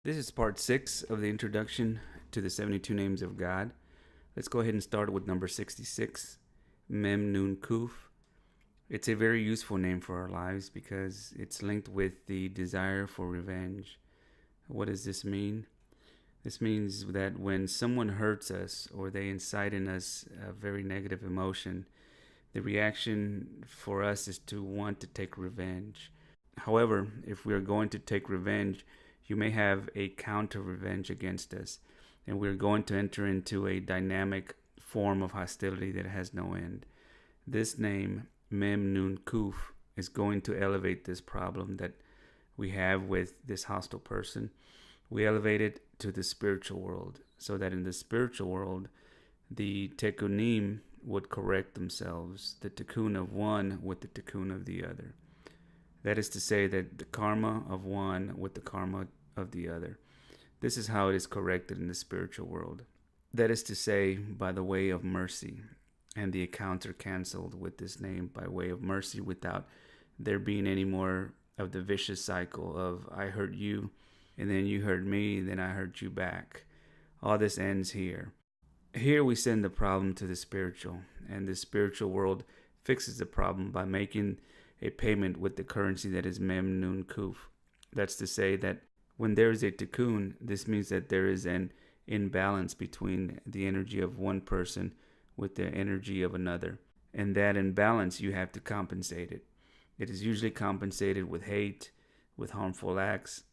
This is part 6 of the introduction to the 72 names of God. Let's go ahead and start with number 66, Mem Nun Kuf. It's a very useful name for our lives because it's linked with the desire for revenge. What does this mean? This means that when someone hurts us or they incite in us a very negative emotion, the reaction for us is to want to take revenge. However, if we are going to take revenge, you may have a counter revenge against us, and we're going to enter into a dynamic form of hostility that has no end. This name, Mem Nun Kuf, is going to elevate this problem that we have with this hostile person. We elevate it to the spiritual world, so that in the spiritual world, the tekkunim would correct themselves, the tikkun of one with the tikkun of the other. That is to say that the karma of one with the karma of the other. This is how it is corrected in the spiritual world. That is to say, by the way of mercy. And the accounts are canceled with this name by way of mercy without there being any more of the vicious cycle of I hurt you, and then you hurt me, then I hurt you back. All this ends here. Here we send the problem to the spiritual, and the spiritual world fixes the problem by making a payment with the currency that is Mem Nun Kuf. That's to say that when there is a tikkun, this means that there is an imbalance between the energy of one person with the energy of another. And that imbalance, you have to compensate it. It is usually compensated with hate, with harmful acts,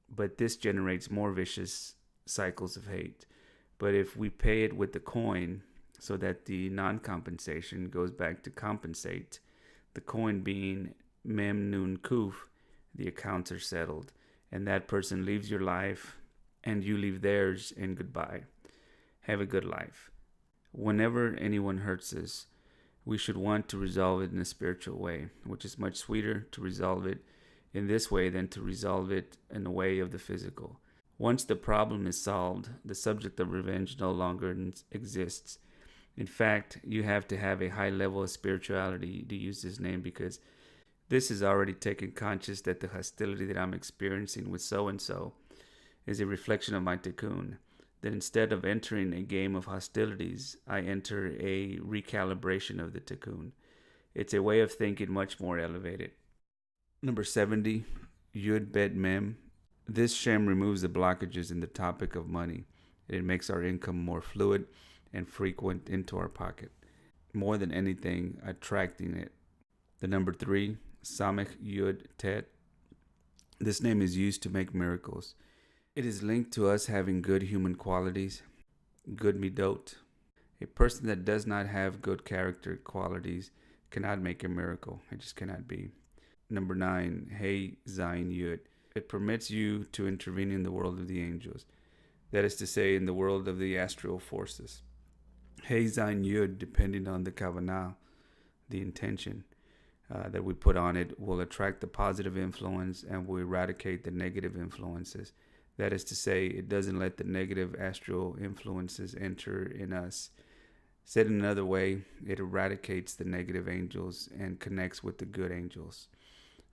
but this generates more vicious cycles of hate. But if we pay it with the coin, so that the non-compensation goes back to compensate, the coin being Mem Nun Kuf, the accounts are settled. And that person leaves your life and you leave theirs, and goodbye. Have a good life. Whenever anyone hurts us, we should want to resolve it in a spiritual way, which is much sweeter to resolve it in this way than to resolve it in the way of the physical. Once the problem is solved, the subject of revenge no longer exists. In fact, you have to have a high level of spirituality to use this name, because this is already taken conscious that the hostility that I'm experiencing with so-and-so is a reflection of my tikkun. That instead of entering a game of hostilities, I enter a recalibration of the tikkun. It's a way of thinking much more elevated. Number 70, Yud Bet Mem. This Shem removes the blockages in the topic of money. It makes our income more fluid and frequent into our pocket. More than anything, attracting it. The number 3, Samech Yud Tet. This name is used to make miracles. It is linked to us having good human qualities, good midot. A person that does not have good character qualities cannot make a miracle. It just cannot be. Number 9, Hey Zayin Yud. It permits you to intervene in the world of the angels. That is to say, in the world of the astral forces. Hey Zayin Yud, depending on the kavanah, the intention that we put on it, will attract the positive influence and will eradicate the negative influences. That is to say, it doesn't let the negative astral influences enter in us. Said in another way, it eradicates the negative angels and connects with the good angels.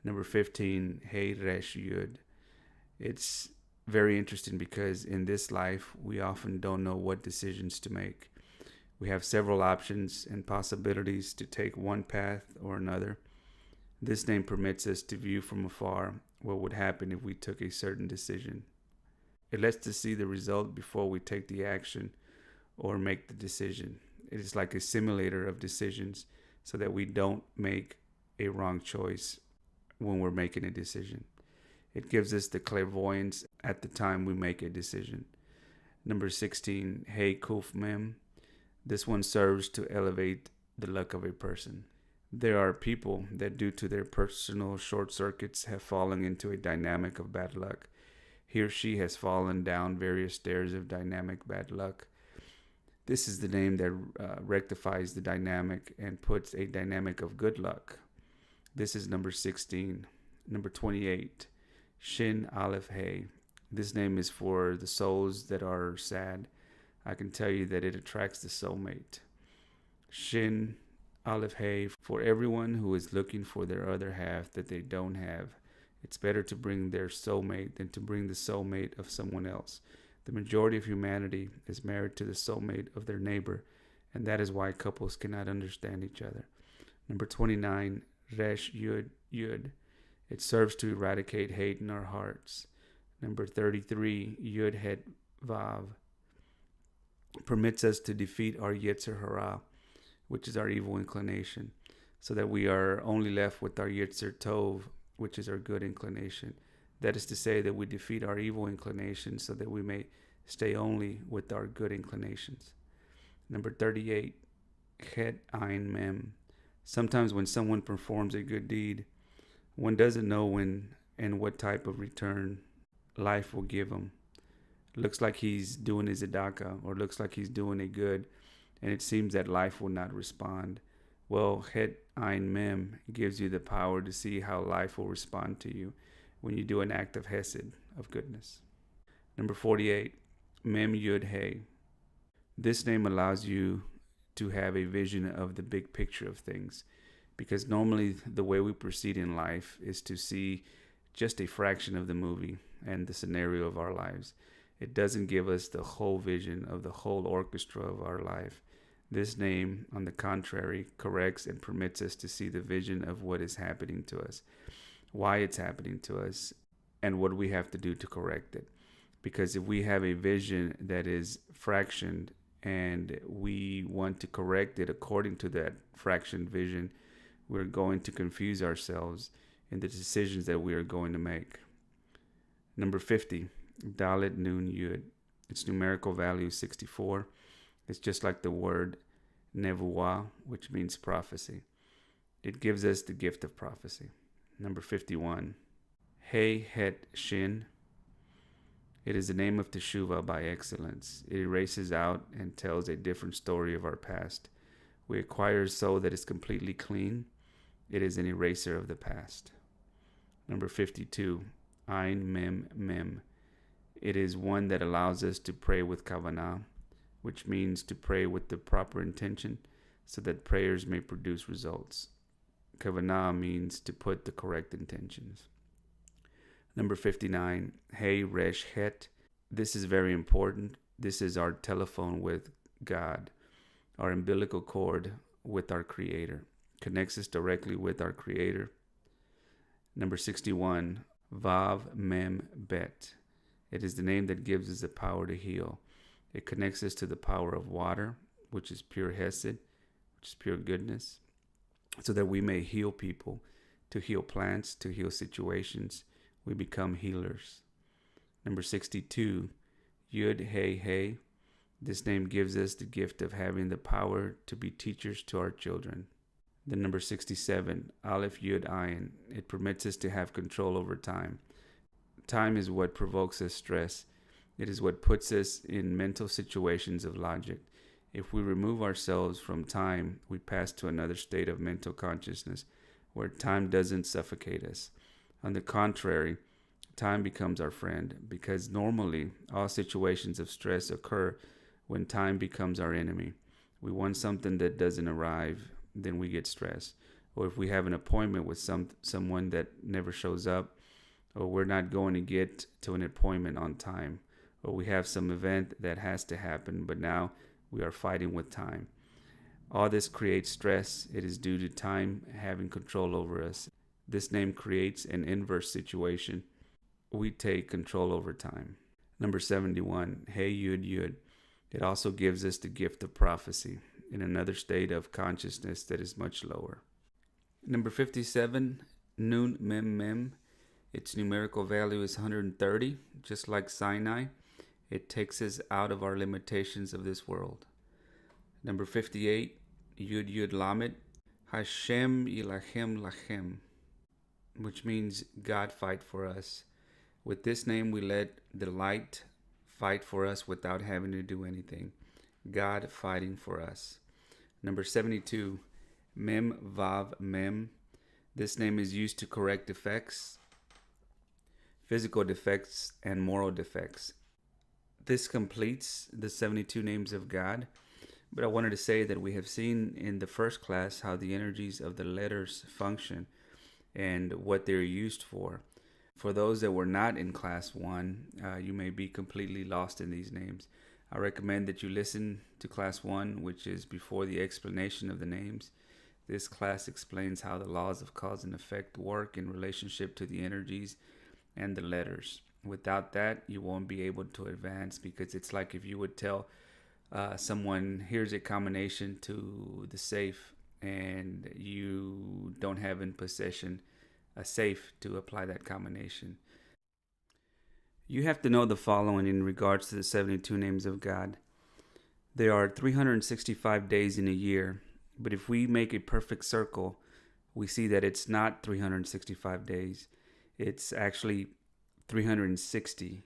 Number 15, Hey Resh Yud. It's very interesting because in this life, we often don't know what decisions to make. We have several options and possibilities to take one path or another. This name permits us to view from afar what would happen if we took a certain decision. It lets us see the result before we take the action or make the decision. It is like a simulator of decisions so that we don't make a wrong choice when we're making a decision. It gives us the clairvoyance at the time we make a decision. Number 16, Hey Kuf Mem. This one serves to elevate the luck of a person. There are people that due to their personal short circuits have fallen into a dynamic of bad luck. He or she has fallen down various stairs of dynamic bad luck. This is the name that rectifies the dynamic and puts a dynamic of good luck. This is number 16. Number 28, Shin Aleph Hey. This name is for the souls that are sad. I can tell you that it attracts the soulmate. Shin Aleph Hey, for everyone who is looking for their other half that they don't have, It's better to bring their soulmate than to bring the soulmate of someone else. The majority of humanity is married to the soulmate of their neighbor, and that is why couples cannot understand each other. Number 29, Resh Yud Yud. It serves to eradicate hate in our hearts. Number 33, Yud Het Vav. Permits us to defeat our Yetzer Hara, which is our evil inclination, so that we are only left with our Yetzer Tov, which is our good inclination. That is to say that we defeat our evil inclinations so that we may stay only with our good inclinations. Number 38, Het Ein Mem. Sometimes when someone performs a good deed, one doesn't know when and what type of return life will give him. Looks like he's doing his tzedakah, or looks like he's doing a good, and it seems that life will not respond. Well, Het Ein Mem gives you the power to see how life will respond to you when you do an act of hesed, of goodness. Number 48, Mem Yud He. This name allows you to have a vision of the big picture of things, because normally the way we proceed in life is to see just a fraction of the movie and the scenario of our lives. It doesn't give us the whole vision of the whole orchestra of our life. This name, on the contrary, corrects and permits us to see the vision of what is happening to us, why it's happening to us, and what we have to do to correct it. Because if we have a vision that is fractioned and we want to correct it according to that fractioned vision, we're going to confuse ourselves in the decisions that we are going to make. Number 50, Dalet Nun Yud. Its numerical value is 64. It's just like the word Nevuah, which means prophecy. It gives us the gift of prophecy. Number 51, He Het Shin. It is the name of Teshuva by excellence. It erases out and tells a different story of our past. We acquire a soul that is completely clean. It is an eraser of the past. Number 52, Ein Mem Mem. It is one that allows us to pray with Kavanah, which means to pray with the proper intention so that prayers may produce results. Kavanah means to put the correct intentions. Number 59, Hey Resh Het. This is very important. This is our telephone with God, our umbilical cord with our Creator. Connects us directly with our Creator. Number 61, Vav Mem Bet. It is the name that gives us the power to heal. It connects us to the power of water, which is pure Hesed, which is pure goodness, so that we may heal people, to heal plants, to heal situations. We become healers. Number 62, Yud He He. This name gives us the gift of having the power to be teachers to our children. Then number 67, Aleph Yud Ayin. It permits us to have control over time. Time is what provokes us stress. It is what puts us in mental situations of logic. If we remove ourselves from time, we pass to another state of mental consciousness where time doesn't suffocate us. On the contrary, time becomes our friend, because normally all situations of stress occur when time becomes our enemy. We want something that doesn't arrive, then we get stressed. Or if we have an appointment with someone that never shows up, or we're not going to get to an appointment on time, or we have some event that has to happen, but now we are fighting with time. All this creates stress. It is due to time having control over us. This name creates an inverse situation. We take control over time. Number 71, Hey Yud Yud. It also gives us the gift of prophecy in another state of consciousness that is much lower. Number 57, Nun Mem Mem. Its numerical value is 130, just like Sinai. It takes us out of our limitations of this world. Number 58, Yud Yud Lamed. Hashem Yilachem Lachem, which means God fight for us. With this name, we let the light fight for us without having to do anything. God fighting for us. Number 72, Mem Vav Mem. This name is used to correct defects, physical defects, and moral defects. This completes the 72 names of God. But I wanted to say that we have seen in the first class how the energies of the letters function and what they're used for. For those that were not in class 1, you may be completely lost in these names. I recommend that you listen to class 1, which is before the explanation of the names. This class explains how the laws of cause and effect work in relationship to the energies and the letters. Without that, you won't be able to advance, because it's like if you would tell someone, here's a combination to the safe, and you don't have in possession a safe to apply that combination. You have to know the following in regards to the 72 names of God. There are 365 days in a year, but if we make a perfect circle, we see that it's not 365 days. It's actually 360.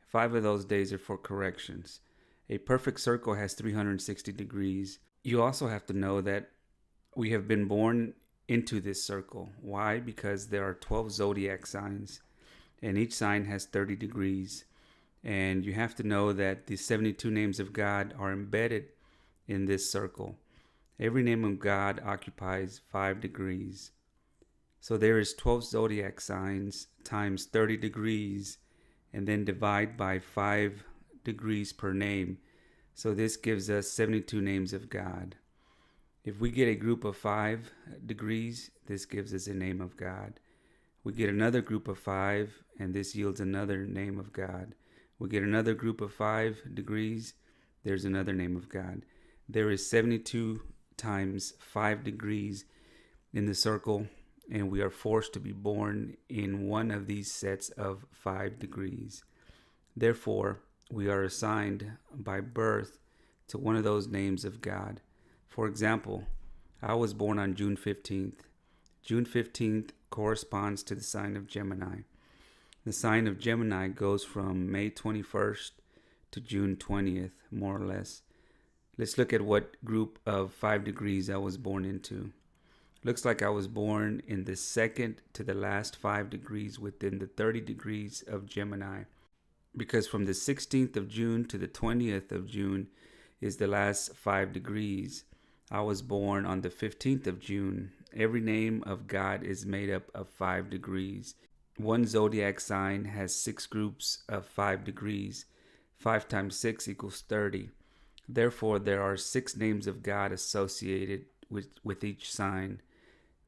5 of those days are for corrections. A perfect circle has 360 degrees. You also have to know that we have been born into this circle. Why? Because there are 12 zodiac signs, and each sign has 30 degrees. And you have to know that the 72 names of God are embedded in this circle. Every name of God occupies 5 degrees. So there is 12 zodiac signs times 30 degrees, and then divide by 5 degrees per name. So this gives us 72 names of God. If we get a group of 5 degrees, this gives us a name of God. We get another group of 5, and this yields another name of God. We get another group of 5 degrees, there's another name of God. There is 72 times 5 degrees in the circle, and we are forced to be born in one of these sets of 5 degrees. Therefore, we are assigned by birth to one of those names of God. For example, I was born on June 15th. June 15th corresponds to the sign of Gemini. The sign of Gemini goes from May 21st to June 20th, more or less. Let's look at what group of 5 degrees I was born into. Looks like I was born in the second to the last 5 degrees within the 30 degrees of Gemini. Because from the 16th of June to the 20th of June is the last 5 degrees. I was born on the 15th of June. Every name of God is made up of 5 degrees. One zodiac sign has 6 groups of 5 degrees. 5 times 6 equals 30. Therefore, there are 6 names of God associated with each sign.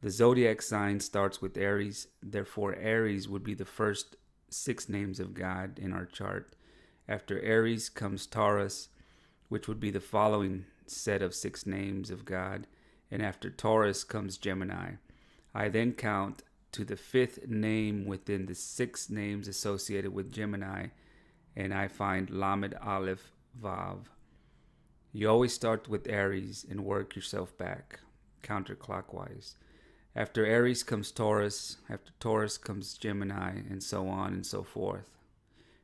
The zodiac sign starts with Aries. Therefore, Aries would be the first 6 names of God in our chart. After Aries comes Taurus, which would be the following set of 6 names of God, and after Taurus comes Gemini. I then count to the 5th name within the 6 names associated with Gemini, and I find Lamed Aleph Vav. You always start with Aries and work yourself back, counterclockwise. After Aries comes Taurus, after Taurus comes Gemini, and so on and so forth.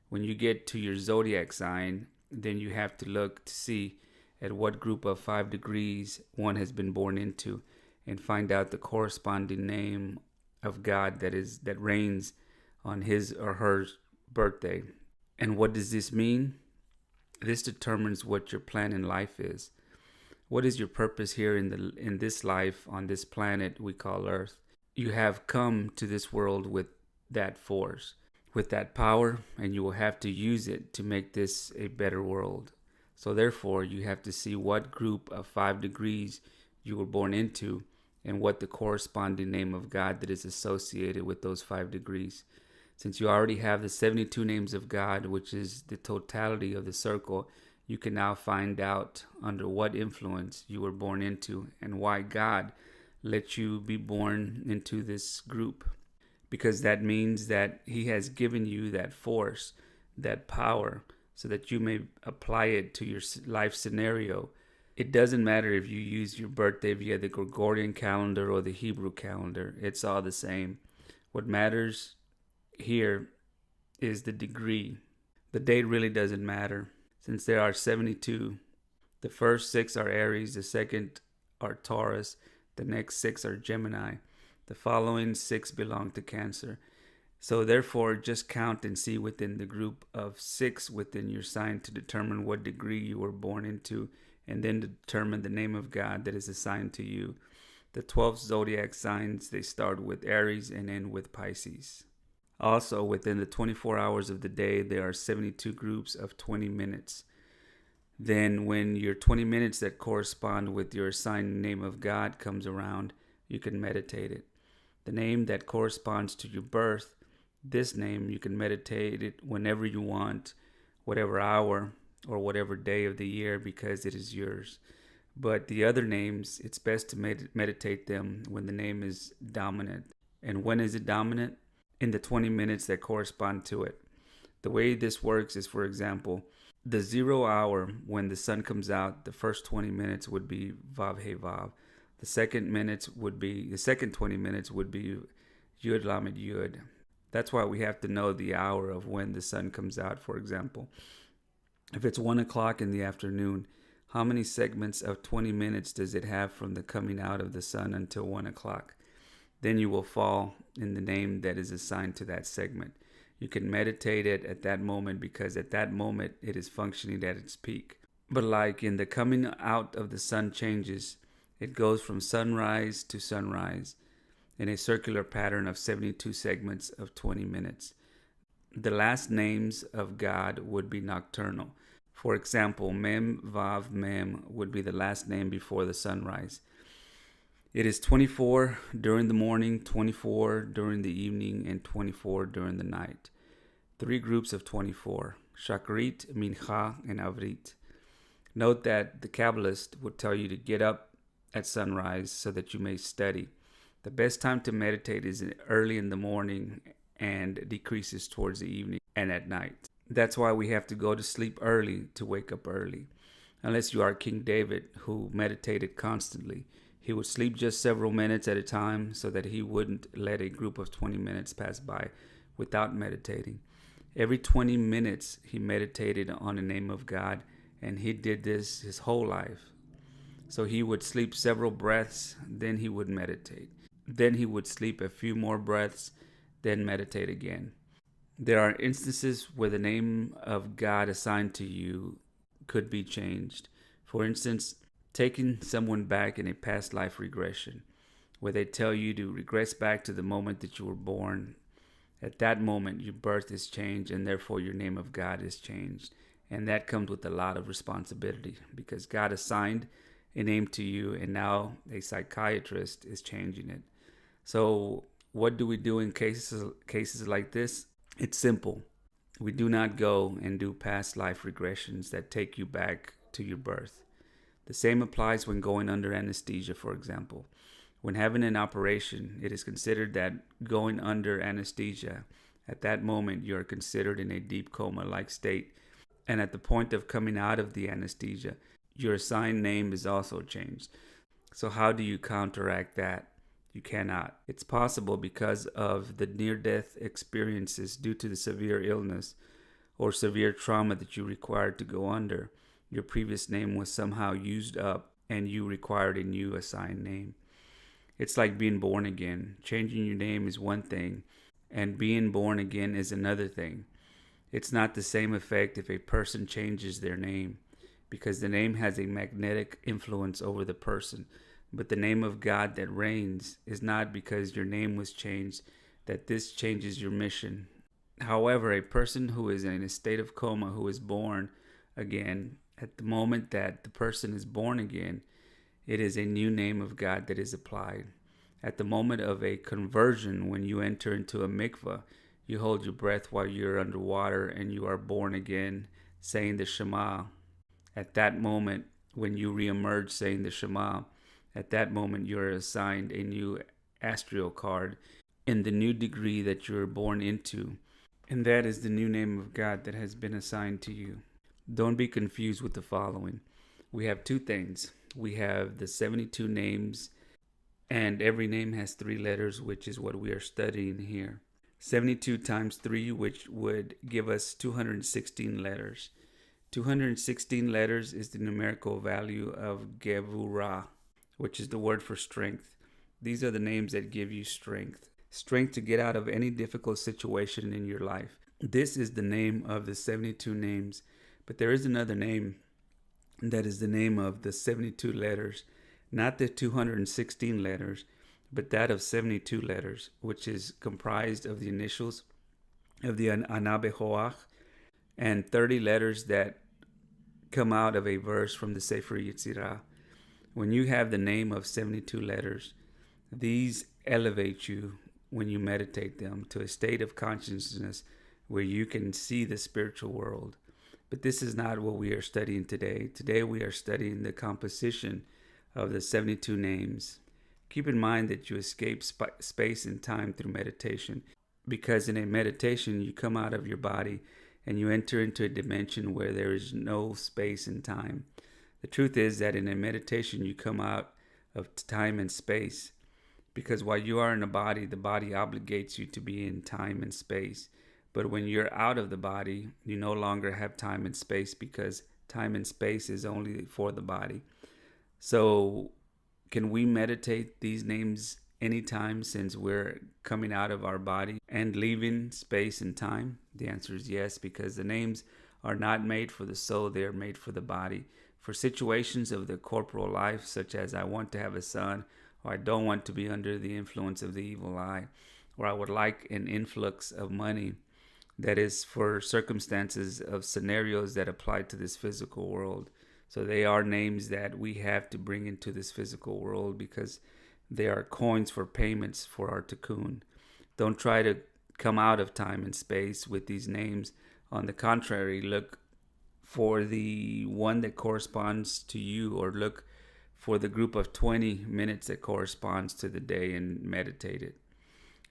When you get to your zodiac sign, then you have to look to see at what group of 5 degrees one has been born into, and find out the corresponding name of God that reigns on his or her birthday. And what does this mean? This determines what your plan in life is. What is your purpose here in this life on this planet we call Earth? You have come to this world with that force, with that power, and you will have to use it to make this a better world. So therefore, you have to see what group of 5 degrees you were born into, and what the corresponding name of God that is associated with those 5 degrees. Since you already have the 72 names of God, which is the totality of the circle, you can now find out under what influence you were born into and why God let you be born into this group. Because that means that he has given you that force, that power, so that you may apply it to your life scenario. It doesn't matter if you use your birthday via the Gregorian calendar or the Hebrew calendar. It's all the same. What matters here is the degree. The date really doesn't matter, since there are 72. The first 6 are Aries, the second are Taurus, the next 6 are Gemini. The following 6 belong to Cancer. So therefore, just count and see within the group of 6 within your sign to determine what degree you were born into, and then determine the name of God that is assigned to you. The 12 zodiac signs, they start with Aries and end with Pisces. Also, within the 24 hours of the day, there are 72 groups of 20 minutes. Then when your 20 minutes that correspond with your assigned name of God comes around, you can meditate it. The name that corresponds to your birth, this name, you can meditate it whenever you want, whatever hour or whatever day of the year, because it is yours. But the other names, it's best to meditate them when the name is dominant. And when is it dominant? In the 20 minutes that correspond to it. The way this works is, for example, the 0 hour when the sun comes out, the first 20 minutes would be Vav He Vav. The second 20 minutes would be Yud Lamed Yud. That's why we have to know the hour of when the sun comes out, for example. If it's 1 o'clock in the afternoon, how many segments of 20 minutes does it have from the coming out of the sun until 1 o'clock? Then you will fall in the name that is assigned to that segment. You can meditate it at that moment because at that moment it is functioning at its peak. But like in the coming out of the sun changes, it goes from sunrise to sunrise in a circular pattern of 72 segments of 20 minutes. The last names of God would be nocturnal. For example, Mem Vav Mem would be the last name before the sunrise. It is 24 during the morning, 24 during the evening, and 24 during the night. 3 groups of 24, Shakrit, Mincha, and Avrit. Note that the Kabbalist would tell you to get up at sunrise so that you may study. The best time to meditate is early in the morning and decreases towards the evening and at night. That's why we have to go to sleep early to wake up early. Unless you are King David, who meditated constantly. He would sleep just several minutes at a time so that he wouldn't let a group of 20 minutes pass by without meditating. Every 20 minutes he meditated on the name of God, and he did this his whole life. So he would sleep several breaths, then he would meditate. Then he would sleep a few more breaths, then meditate again. There are instances where the name of God assigned to you could be changed. For instance, taking someone back in a past life regression, where they tell you to regress back to the moment that you were born. At that moment, your birth is changed, and therefore your name of God is changed. And that comes with a lot of responsibility, because God assigned a name to you, and now a psychiatrist is changing it. So what do we do in cases like this? It's simple. We do not go and do past life regressions that take you back to your birth. The same applies when going under anesthesia, for example. When having an operation, it is considered that going under anesthesia, at that moment you are considered in a deep coma-like state. And at the point of coming out of the anesthesia, your assigned name is also changed. So how do you counteract that? You cannot. It's possible because of the near-death experiences due to the severe illness or severe trauma that you required to go under. Your previous name was somehow used up and you required a new assigned name. It's like being born again. Changing your name is one thing, and being born again is another thing. It's not the same effect if a person changes their name, because the name has a magnetic influence over the person. But the name of God that reigns is not because your name was changed that this changes your mission. However, a person who is in a state of coma, who is born again, at the moment that the person is born again, it is a new name of God that is applied. At the moment of a conversion, when you enter into a mikvah, you hold your breath while you're underwater and you are born again, saying the Shema. At that moment, when you reemerge saying the Shema, at that moment you are assigned a new astral card in the new degree that you are born into. And that is the new name of God that has been assigned to you. Don't be confused with the following. We have 2 things. We have the 72 names, and every name has 3 letters, which is what we are studying here. 72 times 3, which would give us 216 letters. 216 letters is the numerical value of Gevurah, which is the word for strength. These are the names that give you strength. Strength to get out of any difficult situation in your life. This is the name of the 72 names. But there is another name that is the name of the 72 letters, not the 216 letters, but that of 72 letters, which is comprised of the initials of the Anabehoach, and 30 letters that come out of a verse from the Sefer Yetzirah. When you have the name of 72 letters, these elevate you when you meditate them to a state of consciousness where you can see the spiritual world. But this is not what we are studying today. Today we are studying the composition of the 72 names. Keep in mind that you escape space and time through meditation, because in a meditation you come out of your body and you enter into a dimension where there is no space and time. The truth is that in a meditation you come out of time and space, because while you are in a body, the body obligates you to be in time and space. But when you're out of the body, you no longer have time and space, because time and space is only for the body. So can we meditate these names anytime, since we're coming out of our body and leaving space and time? The answer is yes, because the names are not made for the soul, they are made for the body. For situations of the corporal life, such as I want to have a son, or I don't want to be under the influence of the evil eye, or I would like an influx of money. That is for circumstances of scenarios that apply to this physical world. So they are names that we have to bring into this physical world, because they are coins for payments for our tikkun. Don't try to come out of time and space with these names. On the contrary, look for the one that corresponds to you, or look for the group of 20 minutes that corresponds to the day and meditate it.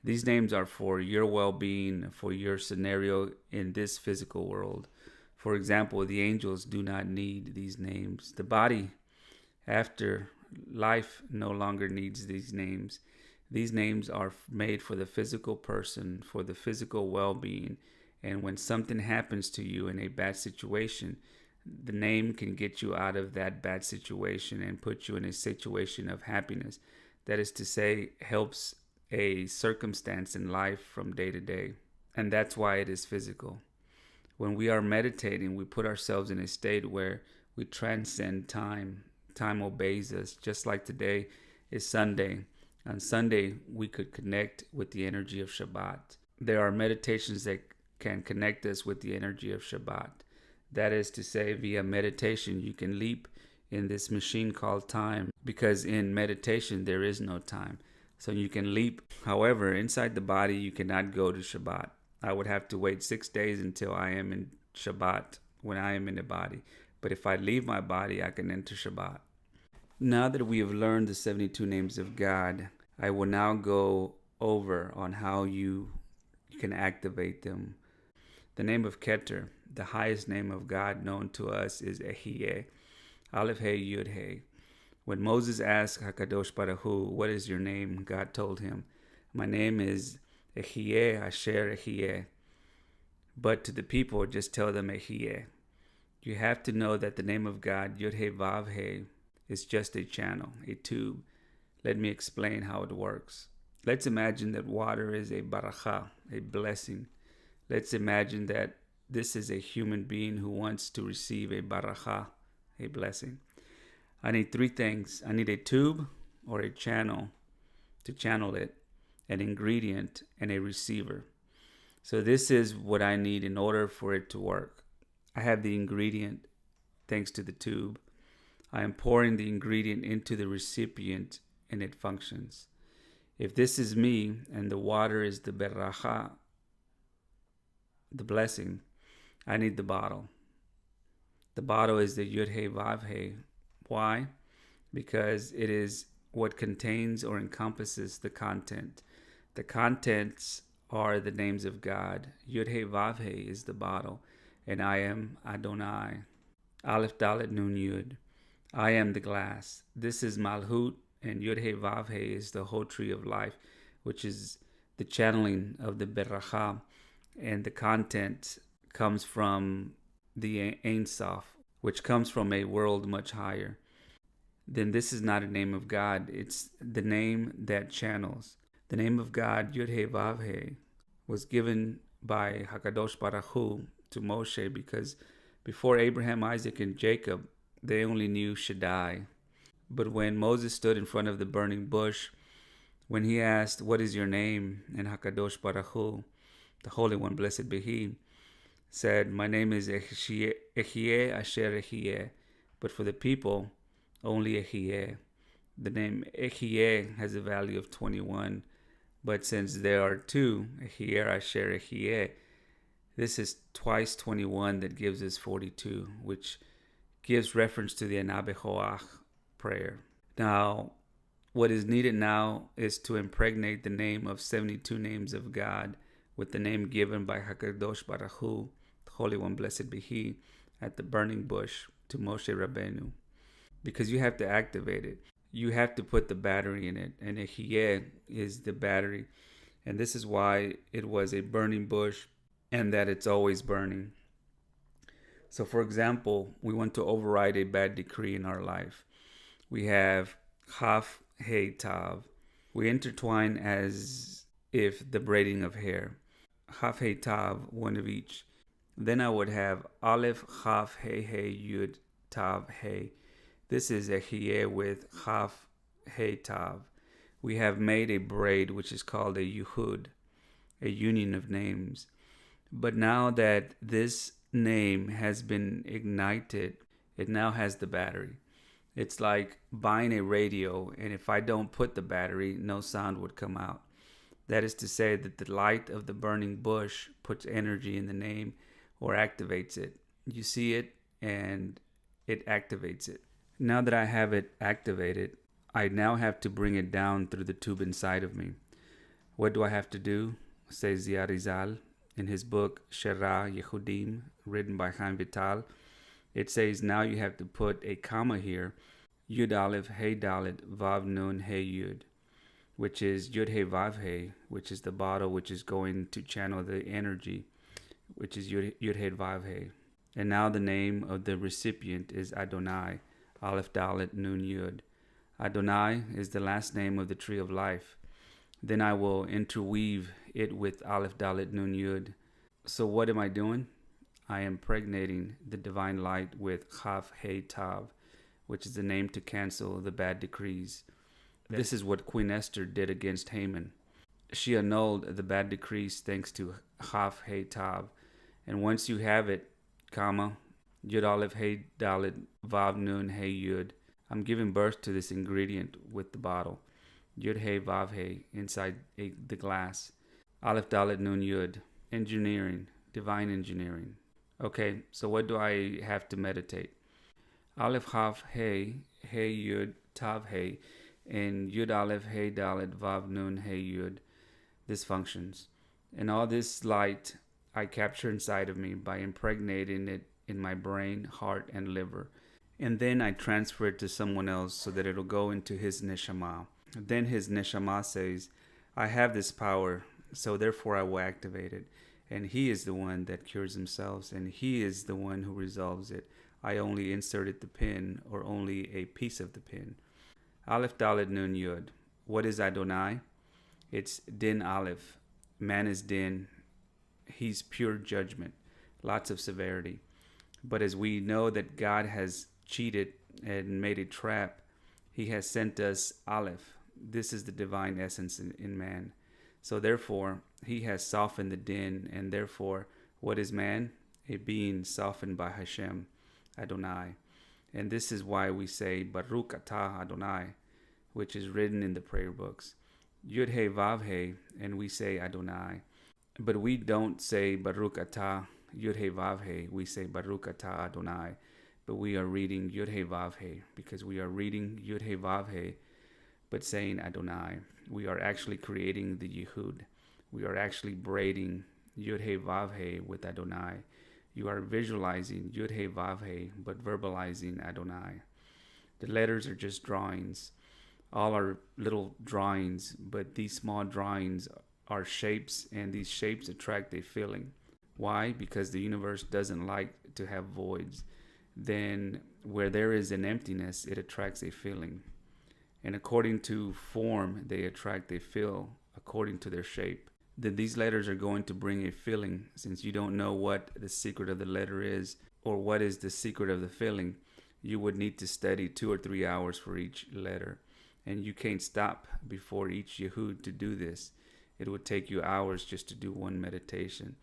These names are for your well-being, for your scenario in this physical world. For example, the angels do not need these names. The body, after life, no longer needs these names. These names are made for the physical person, for the physical well-being. And when something happens to you in a bad situation, the name can get you out of that bad situation and put you in a situation of happiness. That is to say, helps a circumstance in life from day to day. And that's why it is physical. When we are meditating, we put ourselves in a state where we transcend time. Time obeys us. Just like today is Sunday. On Sunday, we could connect with the energy of Shabbat. There are meditations that can connect us with the energy of Shabbat. That is to say, via meditation, you can leap in this machine called time, because in meditation, there is no time. So you can leap. However, inside the body, you cannot go to Shabbat. I would have to wait 6 days until I am in Shabbat when I am in the body. But if I leave my body, I can enter Shabbat. Now that we have learned the 72 names of God, I will now go over on how you can activate them. The name of Keter, the highest name of God known to us, is Ehyeh, Aleph Hey Yud Hey. When Moses asked HaKadosh Baruch Hu, what is your name? God told him, my name is Ehyeh Asher Ehyeh. But to the people, just tell them Ehyeh. You have to know that the name of God, Yud Hey Vav Hey, is just a channel, a tube. Let me explain how it works. Let's imagine that water is a baracha, a blessing. Let's imagine that this is a human being who wants to receive a baracha, a blessing. I need three things. I need a tube or a channel to channel it, an ingredient, and a receiver. So this is what I need in order for it to work. I have the ingredient thanks to the tube. I am pouring the ingredient into the recipient and it functions. If this is me and the water is the beracha, the blessing, I need the bottle. The bottle is the Yud Hey Vav Hey. Why? Because it is what contains or encompasses the content. The contents are the names of God. Yud Hey Vav Hey is the bottle, and I am Adonai. Aleph Dalet Nun Yud. I am the glass. This is Malhut, and Yud Hey Vav Hey is the whole tree of life, which is the channeling of the Beracha, and the content comes from the Ein Sof, which comes from a world much higher. Then this is not a name of God, it's the name that channels. The name of God, Yud Hey Vav Hey, was given by HaKadosh Baruch Hu to Moshe because before Abraham, Isaac, and Jacob, they only knew Shaddai. But when Moses stood in front of the burning bush, when he asked, what is your name? And HaKadosh Baruch Hu the Holy One, blessed be He, said, "My name is Echie Asher Echie," but for the people, only Echie. The name Echie has a value of 21, but since there are two, Echie Asher Echie, this is twice 21 that gives us 42, which gives reference to the Anabehoach prayer. Now, what is needed now is to impregnate the name of 72 names of God with the name given by HaKadosh Baruch Hu, the Holy One, blessed be He, at the burning bush to Moshe Rabbeinu. Because you have to activate it. You have to put the battery in it. And Echiyeh is the battery. And this is why it was a burning bush and that it's always burning. So for example, we want to override a bad decree in our life. We have Chaf, Hey, Tav. We intertwine as if the braiding of hair. Chaf, Hey, Tav, one of each. Then I would have Aleph, Chaf, Hey, Hey, Yud, Tav, Hey. This is a Chiyeh with Chaf, Hey, Tav. We have made a braid which is called a Yuhud, a union of names. But now that this name has been ignited, it now has the battery. It's like buying a radio, and if I don't put the battery, no sound would come out. That is to say that the light of the burning bush puts energy in the name or activates it. You see it and it activates it. Now that I have it activated, I now have to bring it down through the tube inside of me. What do I have to do? Says Yarizal in his book Shera Yehudim, written by Chaim Vital. It says now you have to put a comma here, Yud Aleph Hey Dalet Vav Nun Hey Yud, which is Yud Hey Vav Hey, which is the bottle which is going to channel the energy, which is Yud Hey Vav Hey. And now the name of the recipient is Adonai, Aleph Dalet Nun Yud. Adonai is the last name of the tree of life. Then I will interweave it with Aleph Dalet Nun Yud. So what am I doing? I am impregnating the divine light with Chaf Hey Tav, which is the name to cancel the bad decrees. This is what Queen Esther did against Haman. She annulled the bad decrees thanks to Chaf Hey Tav. And once you have it, comma, Yud Aleph Hey Dalet Vav Nun Hey Yud, I'm giving birth to this ingredient with the bottle. Yud Hey Vav Hey inside the glass. Aleph Dalet Nun Yud. Engineering. Divine engineering. Okay, so what do I have to meditate? Aleph Chaf Hey, Hey Yud, Tav Hey, and Yud Aleph Hey Dalet Vav Nun Hey Yud. This functions. And all this light I capture inside of me by impregnating it in my brain, heart, and liver. And then I transfer it to someone else so that it'll go into his neshama. Then his neshama says, I have this power, so therefore I will activate it. And he is the one that cures himself, and he is the one who resolves it. I only inserted the pin, or only a piece of the pin. Aleph Dalet Nun Yud. What is Adonai? It's Din Aleph. Man is Din. He's pure judgment. Lots of severity. But as we know that God has cheated and made a trap, he has sent us Aleph. This is the divine essence in man. So therefore, he has softened the din, and therefore, what is man? A being softened by Hashem, Adonai. And this is why we say Baruch Atah Adonai, which is written in the prayer books. Yud Hey Vav Hey, and we say Adonai. But we don't say Baruch Atah Yud Hey Vav Hey. We say Baruch Atah Adonai. But we are reading Yud Hey Vav Hey because we are reading Yud Hey Vav Hey, but saying Adonai. We are actually creating the Yehud. We are actually braiding Yud Hey Vav Hey with Adonai. You are visualizing Yud Hey Vav Hey, but verbalizing Adonai. The letters are just drawings. All are little drawings, but these small drawings are shapes, and these shapes attract a feeling. Why? Because the universe doesn't like to have voids. Then where there is an emptiness, it attracts a feeling. And according to form, they attract a feel according to their shape. Then these letters are going to bring a feeling. Since you don't know what the secret of the letter is, or what is the secret of the feeling, you would need to study 2 or 3 hours for each letter. And you can't stop before each Yehud to do this. it would take you hours just to do one meditation.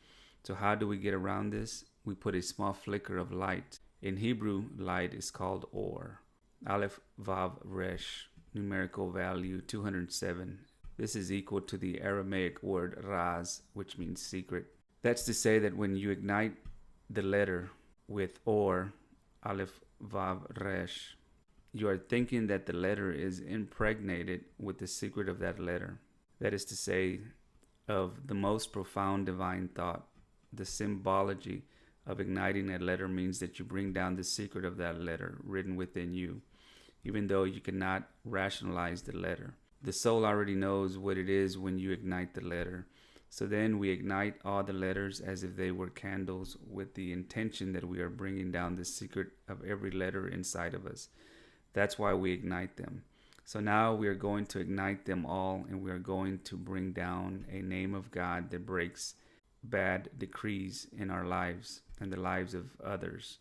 So how do we get around this? We put a small flicker of light. In Hebrew, light is called or. Aleph Vav Resh, numerical value 207. This is equal to the Aramaic word Raz, which means secret. That's to say that when you ignite the letter with or, Aleph Vav Resh, you are thinking that the letter is impregnated with the secret of that letter. That is to say, of the most profound divine thought. The symbology of igniting that letter means that you bring down the secret of that letter written within you, even though you cannot rationalize the letter. The soul already knows what it is when you ignite the letter. So then we ignite all the letters as if they were candles with the intention that we are bringing down the secret of every letter inside of us. That's why we ignite them. So now we are going to ignite them all, and we are going to bring down a name of God that breaks bad decrees in our lives and the lives of others.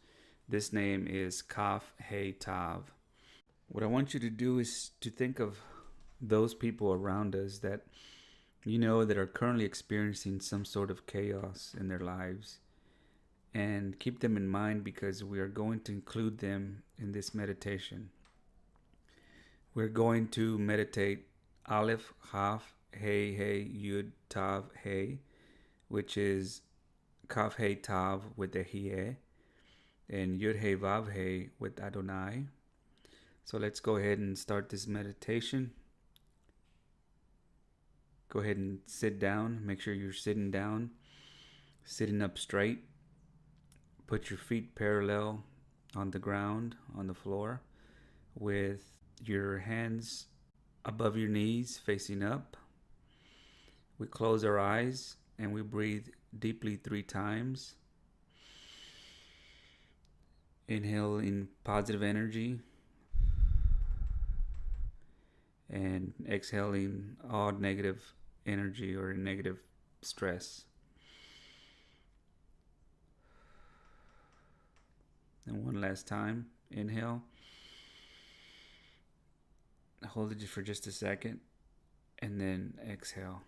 This name is Kaf He Tav. What I want you to do is to think of those people around us that that are currently experiencing some sort of chaos in their lives, and keep them in mind, because we are going to include them in this meditation. We're going to meditate Aleph, Haf, He, Yud, Tav, He, which is Kaf, He, Tav with the Hieh, and Yud, He, Vav, He with Adonai. So let's go ahead and start this meditation. Go ahead and sit down. Make sure you're sitting down, sitting up straight. Put your feet parallel on the ground, on the floor, with your hands above your knees facing up. We close our eyes and we breathe deeply 3 times. Inhale in positive energy and exhaling all negative energy or negative stress. And one last time, inhale. Hold it for just a second, and then exhale.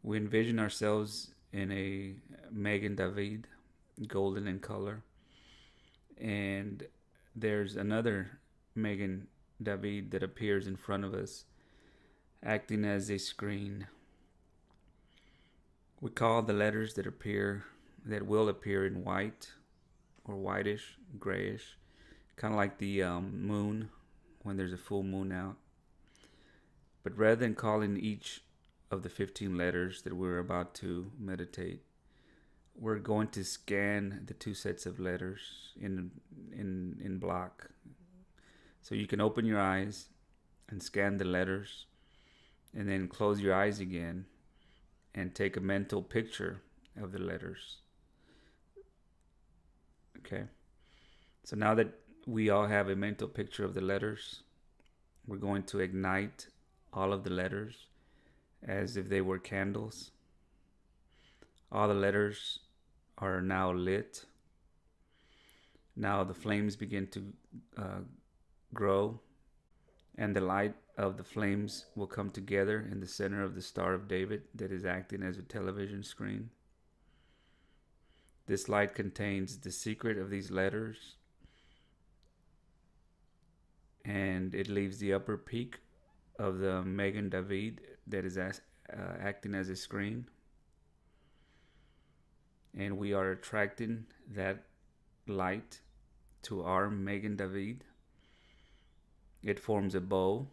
We envision ourselves in a Magen David, golden in color, and there's another Magen David that appears in front of us, acting as a screen. We call the letters that will appear in white or whitish, grayish, kind of like the moon when there's a full moon out. But rather than calling each of the 15 letters that we're about to meditate, we're going to scan the 2 sets of letters in block. So you can open your eyes and scan the letters, and then close your eyes again and take a mental picture of the letters. Okay. So now that we all have a mental picture of the letters, we're going to ignite all of the letters as if they were candles. All the letters are now lit. Now the flames begin to grow, and the light of the flames will come together in the center of the Star of David that is acting as a television screen. This light contains the secret of these letters, and it leaves the upper peak of the Magen David that is acting as a screen. And we are attracting that light to our Magen David. It forms a bow,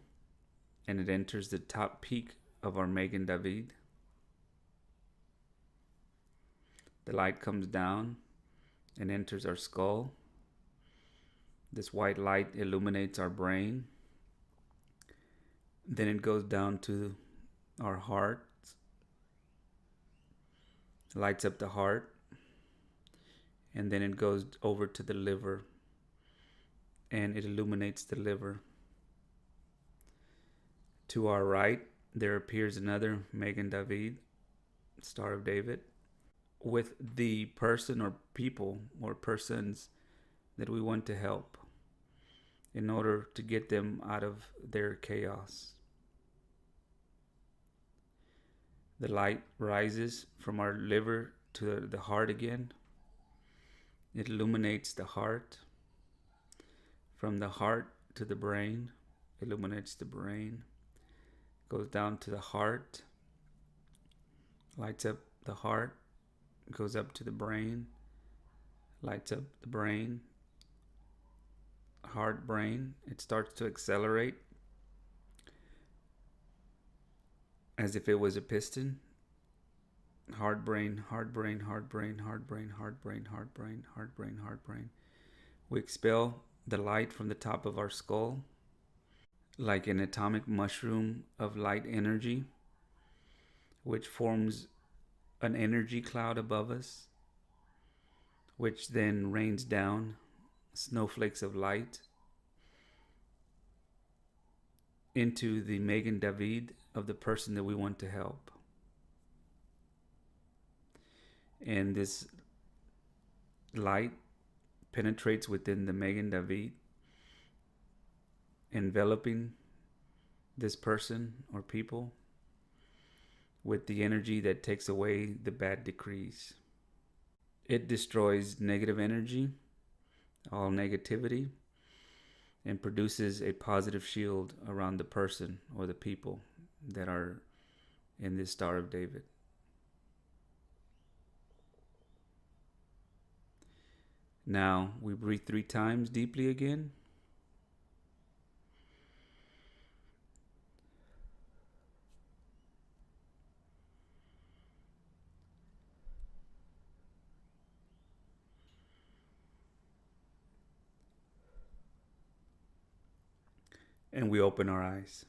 and it enters the top peak of our Magen David. The light comes down and enters our skull. This white light illuminates our brain. Then it goes down to our heart, lights up the heart, and then it goes over to the liver, and it illuminates the liver. To our right, there appears another Magen David, Star of David, with the person or people or persons that we want to help in order to get them out of their chaos. The light rises from our liver to the heart again. It illuminates the heart. From the heart to the brain, illuminates the brain. Goes down to the heart, lights up the heart, goes up to the brain, lights up the brain, heart, brain. It starts to accelerate as if it was a piston. Heart, brain, heart, brain, heart, brain, heart, brain, heart, brain, heart, brain, heart, brain, heart, brain. We expel the light from the top of our skull like an atomic mushroom of light energy, which forms an energy cloud above us, which then rains down snowflakes of light into the Magen David of the person that we want to help. And this light penetrates within the Magen David, enveloping this person or people with the energy that takes away the bad decrees. It destroys negative energy, all negativity, and produces a positive shield around the person or the people that are in this Star of David. Now we breathe 3 times deeply again. And we open our eyes.